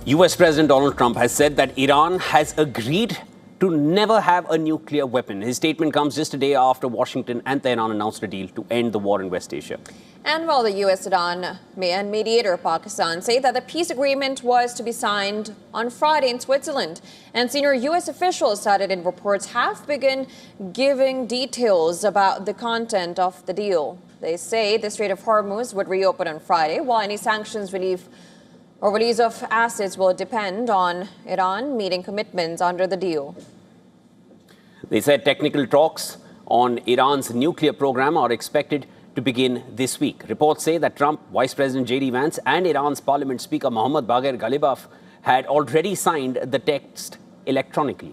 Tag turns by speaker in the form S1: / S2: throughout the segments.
S1: US President Donald Trump has said that Iran has agreed to never have a nuclear weapon. His statement comes just a day after Washington and Tehran announced a deal to end the war in West Asia.
S2: And while the US-Iran and mediator Pakistan say that the peace agreement was to be signed on Friday in Switzerland, and senior US officials cited in reports have begun giving details about the content of the deal. They say the Strait of Hormuz would reopen on Friday, while any sanctions relief or release of assets will depend on Iran meeting commitments under the deal.
S1: They said technical talks on Iran's nuclear program are expected to begin this week. Reports say that Trump, Vice President J.D. Vance and Iran's Parliament Speaker Mohammad Bagher Ghalibaf had already signed the text electronically.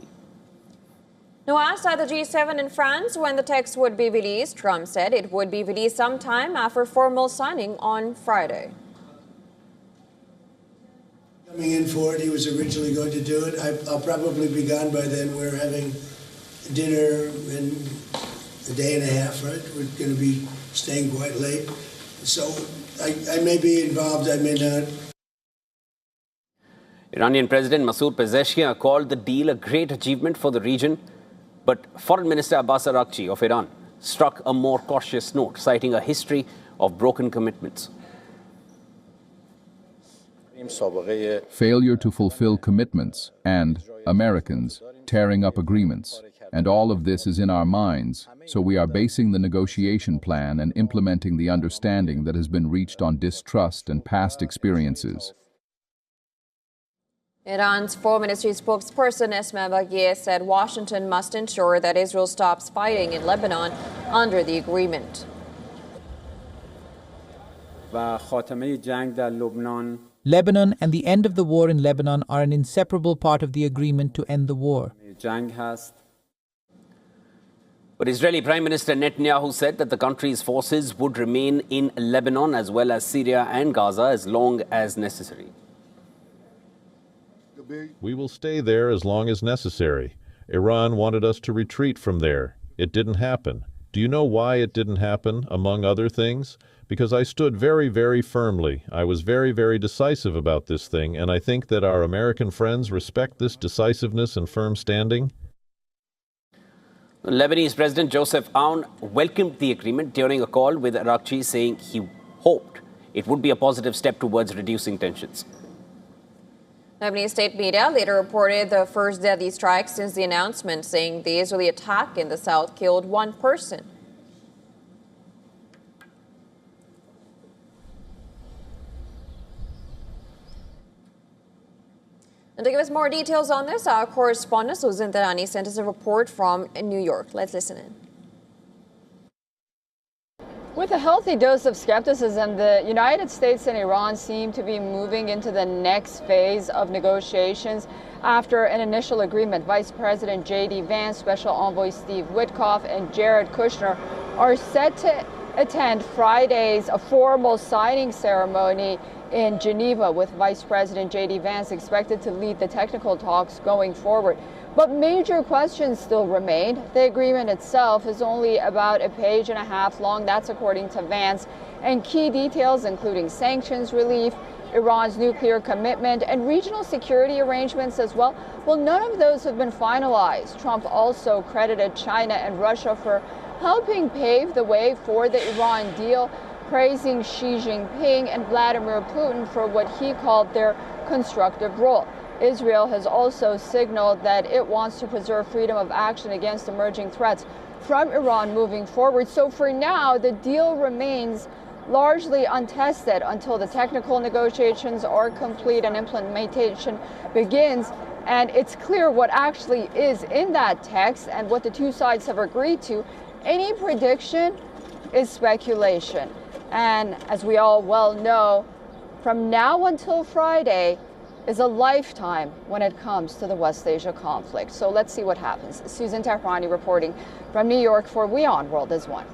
S2: Now, asked by the G7 in France when the text would be released, Trump said it would be released sometime after formal signing on Friday.
S3: Coming in for it, he was originally going to do it. I'll probably be gone by then. We're having dinner in a day and a half, right? We're going to be staying quite late. So I may be involved, I may not.
S1: Iranian President Masoud Pezeshkian called the deal a great achievement for the region, but Foreign Minister Abbas Araghchi of Iran struck a more cautious note, citing a history of broken commitments.
S4: Failure to fulfill commitments and Americans tearing up agreements. And all of this is in our minds, so we are basing the negotiation plan and implementing the understanding that has been reached on distrust and past experiences.
S2: Iran's Foreign Ministry spokesperson Esma Bagheri said Washington must ensure that Israel stops fighting in Lebanon under the agreement.
S5: Lebanon and the end of the war in Lebanon are an inseparable part of the agreement to end the war.
S1: But Israeli Prime Minister Netanyahu said that the country's forces would remain in Lebanon as well as Syria and Gaza as long as necessary.
S6: We will stay there as long as necessary. Iran wanted us to retreat from there. It didn't happen. Do you know why it didn't happen, among other things? Because I stood very, very firmly. I was very, very decisive about this thing, and I think that our American friends respect this decisiveness and firm standing.
S1: Lebanese President Joseph Aoun welcomed the agreement during a call with Araghchi, saying he hoped it would be a positive step towards reducing tensions.
S2: Lebanese state media later reported the first deadly strike since the announcement, saying the Israeli attack in the south killed one person. And to give us more details on this, our correspondent Susan Tarani sent us a report from New York. Let's listen in.
S7: With a healthy dose of skepticism, the United States and Iran seem to be moving into the next phase of negotiations after an initial agreement. Vice President J.D. Vance, Special Envoy Steve Witkoff, and Jared Kushner are set to attend Friday's formal signing ceremony in Geneva, with Vice President J.D. Vance expected to lead the technical talks going forward. But major questions still remain. The agreement itself is only about a page and a half long, that's according to Vance, and key details including sanctions relief, Iran's nuclear commitment, and regional security arrangements as well. Well, none of those have been finalized. Trump also credited China and Russia for helping pave the way for the Iran deal, praising Xi Jinping and Vladimir Putin for what he called their constructive role. Israel has also signaled that it wants to preserve freedom of action against emerging threats from Iran moving forward. So for now, the deal remains largely untested until the technical negotiations are complete and implementation begins. And it's clear what actually is in that text and what the two sides have agreed to. Any prediction is speculation. And as we all well know, from now until Friday is a lifetime when it comes to the West Asia conflict. So let's see what happens. Susan Tarani reporting from New York for WION World is One.